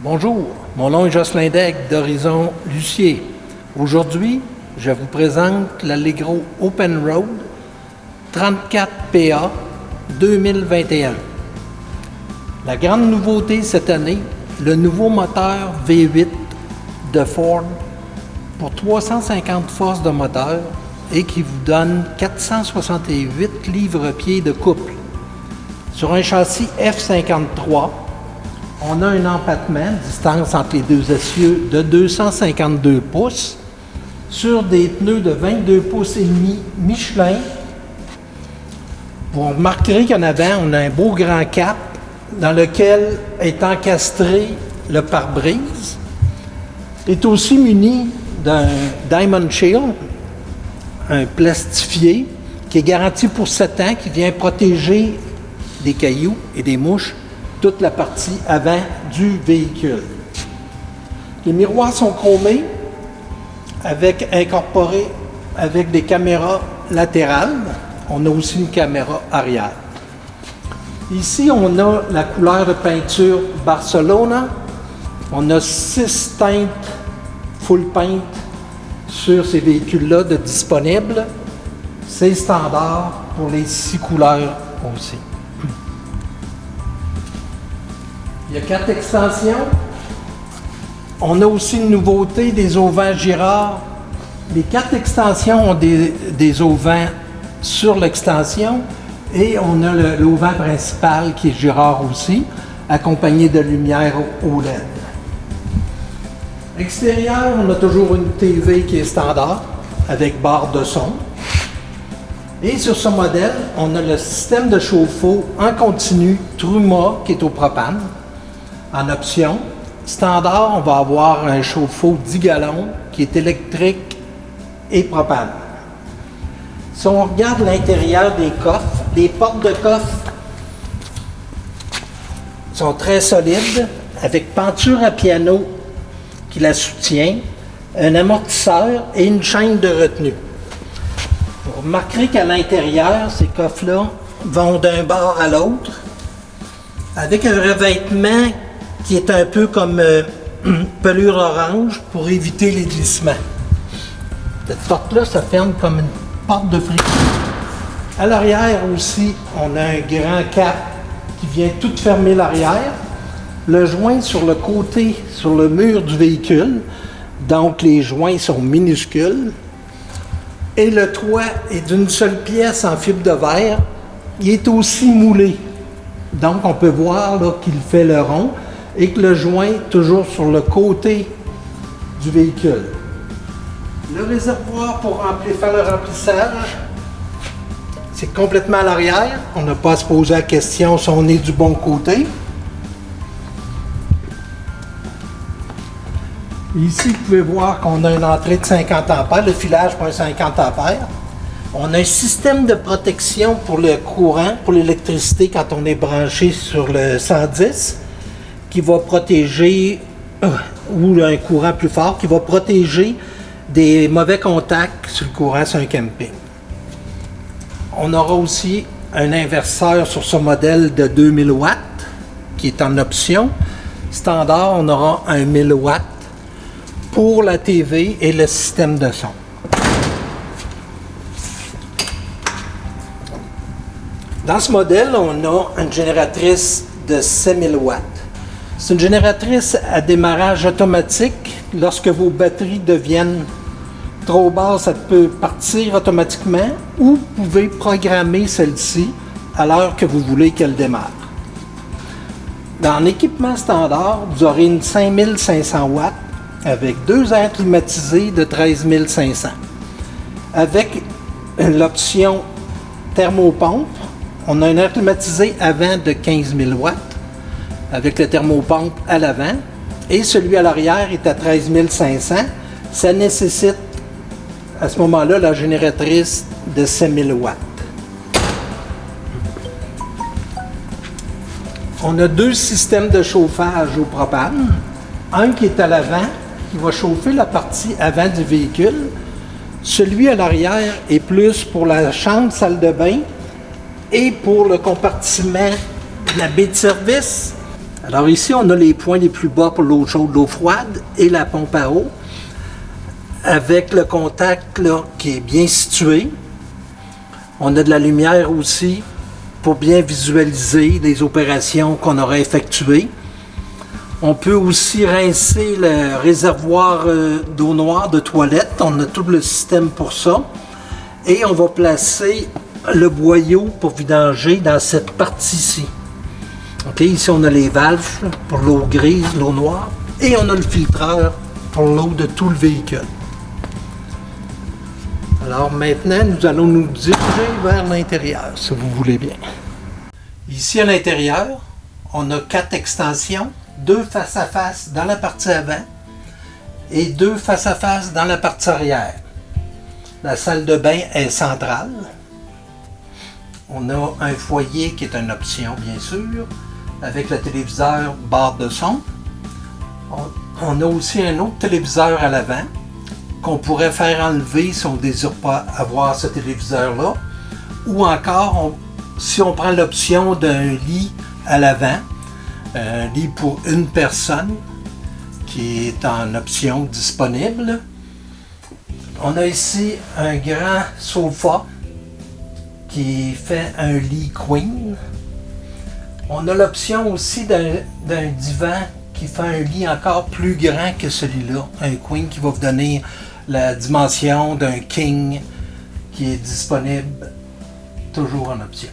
Bonjour, mon nom est Jocelyn Daigle d'Horizon Lucier. Aujourd'hui, je vous présente l'Allegro Open Road 34PA 2021. La grande nouveauté cette année, le nouveau moteur V8 de Ford pour 350 forces de moteur et qui vous donne 468 livres-pieds de couple. Sur un châssis F53, on a un empattement, distance entre les deux essieux, de 252 pouces sur des pneus de 22 pouces et demi Michelin. Vous remarquerez qu'en avant, on a un beau grand cap dans lequel est encastré le pare-brise. Il est aussi muni d'un Diamond Shield, un plastifié qui est garanti pour 7 ans, qui vient protéger des cailloux et des mouches toute la partie avant du véhicule. Les miroirs sont chromés, incorporés avec des caméras latérales. On a aussi une caméra arrière. Ici, on a la couleur de peinture Barcelona. On a 6 teintes full paint sur ces véhicules-là de disponibles. C'est standard pour les 6 couleurs aussi. Il y a 4 extensions. On a aussi une nouveauté des auvents Girard. Les 4 extensions ont des auvents sur l'extension et on a l'auvent principal qui est Girard aussi, accompagné de lumière OLED. Extérieur, on a toujours une TV qui est standard avec barre de son. Et sur ce modèle, on a le système de chauffe-eau en continu Truma qui est au propane. En option, standard, on va avoir un chauffe-eau 10 gallons qui est électrique et propane. Si on regarde l'intérieur des coffres, les portes de coffre sont très solides, avec penture à piano qui la soutient, un amortisseur et une chaîne de retenue. Vous remarquerez qu'à l'intérieur, ces coffres-là vont d'un bord à l'autre, avec un revêtement qui est un peu comme pelure orange pour éviter les glissements. Cette porte-là se ferme comme une porte de frigo. À l'arrière aussi, on a un grand cap qui vient tout fermer l'arrière. Le joint sur le côté, sur le mur du véhicule, donc les joints sont minuscules. Et le toit est d'une seule pièce en fibre de verre. Il est aussi moulé. Donc on peut voir là, qu'il fait le rond et que le joint est toujours sur le côté du véhicule. Le réservoir pour faire le remplissage, c'est complètement à l'arrière. On n'a pas à se poser la question si on est du bon côté. Ici, vous pouvez voir qu'on a une entrée de 50 ampères, le filage pour un 50 ampères. On a un système de protection pour le courant, pour l'électricité quand on est branché sur le 110, qui va protéger, ou un courant plus fort, qui va protéger des mauvais contacts sur le courant sur un camping. On aura aussi un inverseur sur ce modèle de 2000 watts, qui est en option. Standard, on aura un 1000 watts pour la TV et le système de son. Dans ce modèle, on a une génératrice de 6000 watts. C'est une génératrice à démarrage automatique. Lorsque vos batteries deviennent trop basses, ça peut partir automatiquement ou vous pouvez programmer celle-ci à l'heure que vous voulez qu'elle démarre. Dans l'équipement standard, vous aurez une 5500 watts avec 2 airs climatisés de 13 500. Avec l'option thermopompe, on a un air climatisé avant de 15 000 watts avec le thermopompe à l'avant et celui à l'arrière est à 13 500. Ça nécessite à ce moment-là la génératrice de 5000 watts. On a 2 systèmes de chauffage au propane. Un qui est à l'avant, qui va chauffer la partie avant du véhicule. Celui à l'arrière est plus pour la chambre, salle de bain et pour le compartiment de la baie de service Alors ici, on a les points les plus bas pour l'eau chaude, l'eau froide et la pompe à eau, avec le contact là, qui est bien situé. On a de la lumière aussi pour bien visualiser les opérations qu'on aura effectuées. On peut aussi rincer le réservoir d'eau noire de toilette. On a tout le système pour ça. Et on va placer le boyau pour vidanger dans cette partie-ci. Okay, ici, on a les valves pour l'eau grise, l'eau noire. Et on a le filtreur pour l'eau de tout le véhicule. Alors maintenant, nous allons nous diriger vers l'intérieur, si vous voulez bien. Ici à l'intérieur, on a 4 extensions, 2 face à face dans la partie avant et 2 face à face dans la partie arrière. La salle de bain est centrale. On a un foyer qui est une option, bien sûr, avec le téléviseur barre de son. On a aussi un autre téléviseur à l'avant qu'on pourrait faire enlever si on ne désire pas avoir ce téléviseur-là. Ou encore, si on prend l'option d'un lit à l'avant, un lit pour une personne qui est en option disponible. On a ici un grand sofa qui fait un lit queen. On a l'option aussi d'un divan qui fait un lit encore plus grand que celui-là. Un queen qui va vous donner la dimension d'un king qui est disponible toujours en option.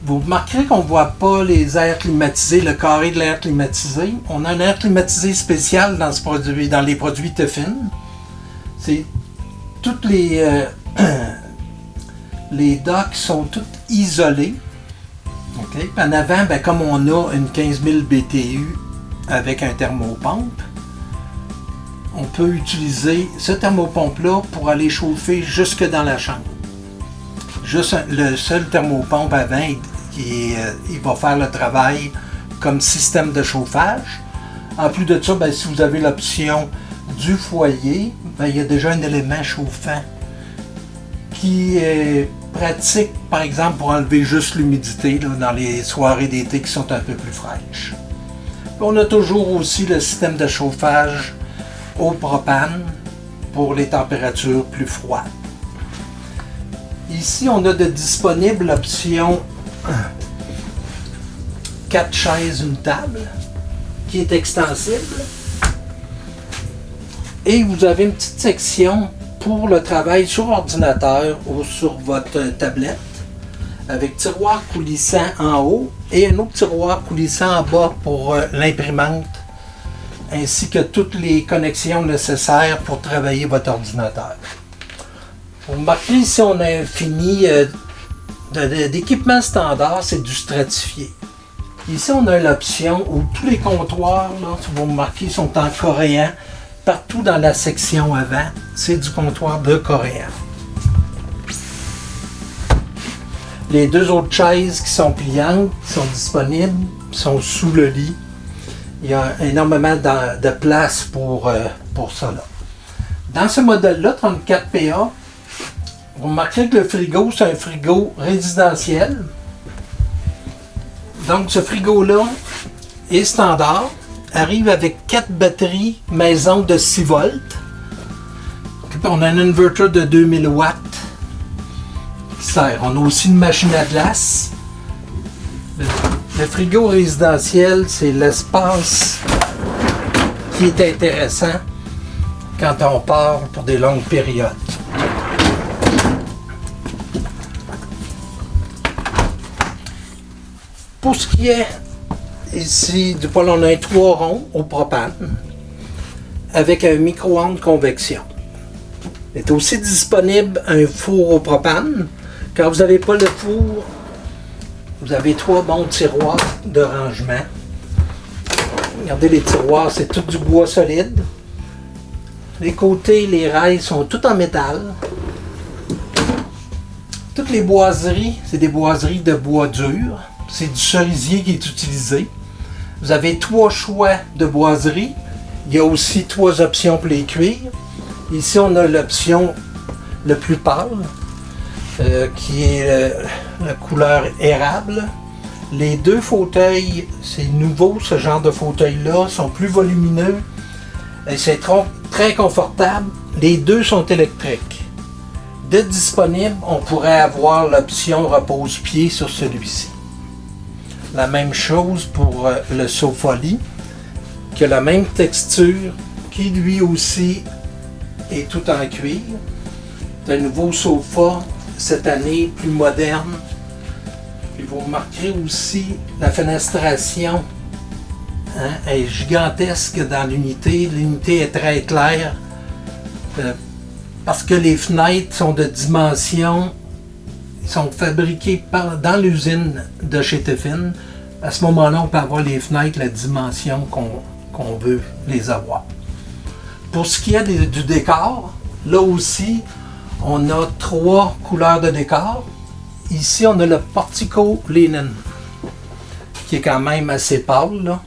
Vous remarquerez qu'on ne voit pas les airs climatisés, le carré de l'air climatisé. On a un air climatisé spécial dans ce produit, dans les produits Tefin. C'est toutes les docks sont toutes isolées. Okay. En avant, ben, comme on a une 15 000 BTU avec un thermopompe, on peut utiliser ce thermopompe-là pour aller chauffer jusque dans la chambre. Juste le seul thermopompe avant, il va faire le travail comme système de chauffage. En plus de ça, ben, si vous avez l'option du foyer, ben, il y a déjà un élément chauffant qui est pratique, par exemple, pour enlever juste l'humidité dans les soirées d'été qui sont un peu plus fraîches. Puis on a toujours aussi le système de chauffage au propane pour les températures plus froides. Ici, on a de disponibles l'option 4 chaises, une table qui est extensible. Et vous avez une petite section pour le travail sur ordinateur ou sur votre tablette avec tiroir coulissant en haut et un autre tiroir coulissant en bas pour l'imprimante ainsi que toutes les connexions nécessaires pour travailler votre ordinateur. Vous remarquez ici on a fini d'équipement standard, c'est du stratifié. Ici on a l'option où tous les comptoirs, là, si vous remarquez, sont en coréen. Partout dans la section avant, c'est du comptoir de coréen. Les 2 autres chaises qui sont pliantes, sont disponibles, sont sous le lit. Il y a énormément de place pour ça. Là. Dans ce modèle-là, 34PA, vous remarquerez que le frigo, c'est un frigo résidentiel. Donc ce frigo-là est standard. Arrive avec 4 batteries maison de 6 volts. Puis on a un inverter de 2000 watts qui sert. On a aussi une machine à glace. Le frigo résidentiel, c'est l'espace qui est intéressant quand on part pour des longues périodes. Pour ce qui est ici du poêle, on a un 3 ronds au propane avec un micro-ondes convection. Il est aussi disponible un four au propane. Quand vous n'avez pas le four, vous avez 3 bons tiroirs de rangement. Regardez les tiroirs, c'est tout du bois solide. Les côtés, les rails sont tout en métal. Toutes les boiseries, c'est des boiseries de bois dur. C'est du cerisier qui est utilisé. Vous avez 3 choix de boiserie. Il y a aussi 3 options pour les cuirs. Ici, on a l'option le plus pâle, qui est la couleur érable. Les deux fauteuils, c'est nouveau, ce genre de fauteuil-là, sont plus volumineux et c'est très confortable. Les deux sont électriques. De disponible, on pourrait avoir l'option repose-pied sur celui-ci. La même chose pour le sofa-lit, qui a la même texture, qui lui aussi est tout en cuir. C'est un nouveau sofa cette année, plus moderne. Puis vous remarquerez aussi la fenestration est gigantesque dans l'unité. L'unité est très claire parce que les fenêtres sont de dimension, sont fabriquées dans l'usine de chez Tiffin. À ce moment-là, on peut avoir les fenêtres, la dimension qu'on veut les avoir. Pour ce qui est du décor, là aussi, on a 3 couleurs de décor. Ici, on a le Portico Linen, qui est quand même assez pâle, là,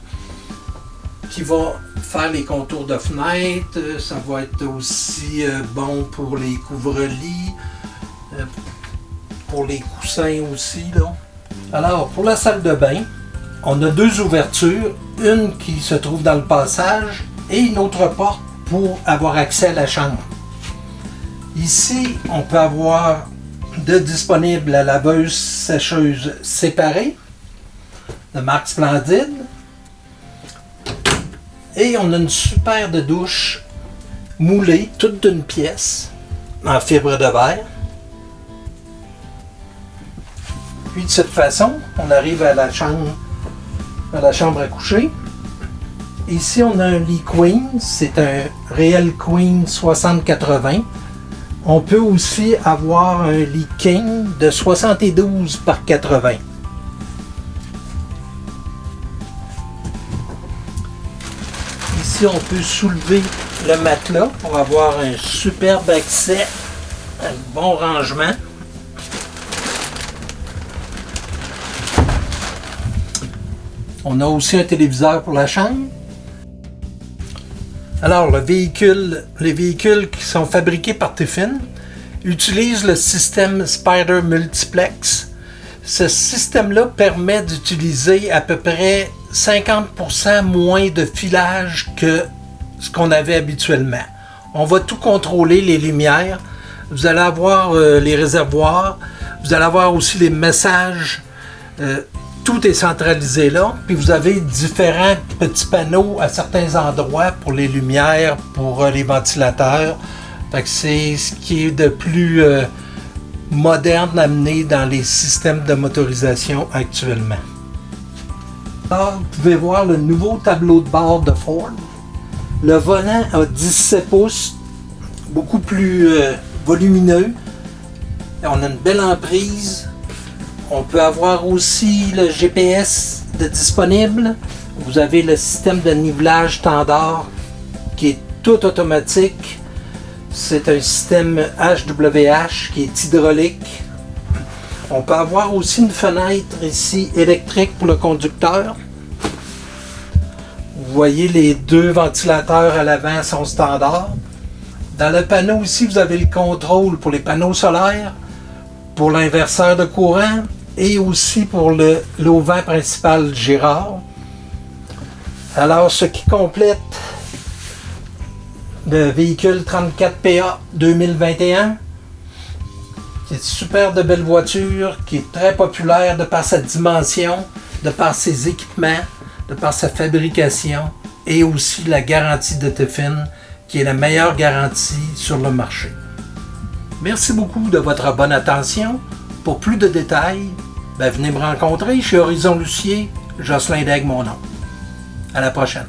qui va faire les contours de fenêtres. Ça va être aussi bon pour les couvre-lits, pour les coussins aussi, là. Alors, pour la salle de bain, on a 2 ouvertures, une qui se trouve dans le passage et une autre porte pour avoir accès à la chambre. Ici, on peut avoir de disponible la laveuse sécheuse séparée de marque Splendide. Et on a une super de douche moulée, toute d'une pièce, en fibre de verre. Puis de cette façon, on arrive à la chambre à coucher. Ici, on a un lit queen, c'est un réel queen 60-80. On peut aussi avoir un lit king de 72 par 80. Ici, on peut soulever le matelas pour avoir un superbe accès, un bon rangement. On a aussi un téléviseur pour la chambre. Alors, les véhicules qui sont fabriqués par Tiffin utilisent le système Spider Multiplex. Ce système-là permet d'utiliser à peu près 50% moins de filage que ce qu'on avait habituellement. On va tout contrôler, les lumières. Vous allez avoir les réservoirs. Vous allez avoir aussi les messages. Tout est centralisé là, puis vous avez différents petits panneaux à certains endroits pour les lumières, pour les ventilateurs. Fait que c'est ce qui est de plus moderne amené dans les systèmes de motorisation actuellement. Alors, vous pouvez voir le nouveau tableau de bord de Ford. Le volant a 17 pouces, beaucoup plus volumineux. On a une belle emprise. On peut avoir aussi le GPS de disponible. Vous avez le système de nivelage standard qui est tout automatique. C'est un système HWH qui est hydraulique. On peut avoir aussi une fenêtre ici électrique pour le conducteur. Vous voyez, les 2 ventilateurs à l'avant sont standards. Dans le panneau ici, vous avez le contrôle pour les panneaux solaires, pour l'inverseur de courant, et aussi pour l'auvent principal Girard. Alors, ce qui complète le véhicule 34PA 2021, c'est une super de belle voiture qui est très populaire de par sa dimension, de par ses équipements, de par sa fabrication et aussi la garantie de Tiffin qui est la meilleure garantie sur le marché. Merci beaucoup de votre bonne attention. Pour plus de détails, venez me rencontrer chez Horizon Lucier, Jocelyn Daigle mon nom. À la prochaine.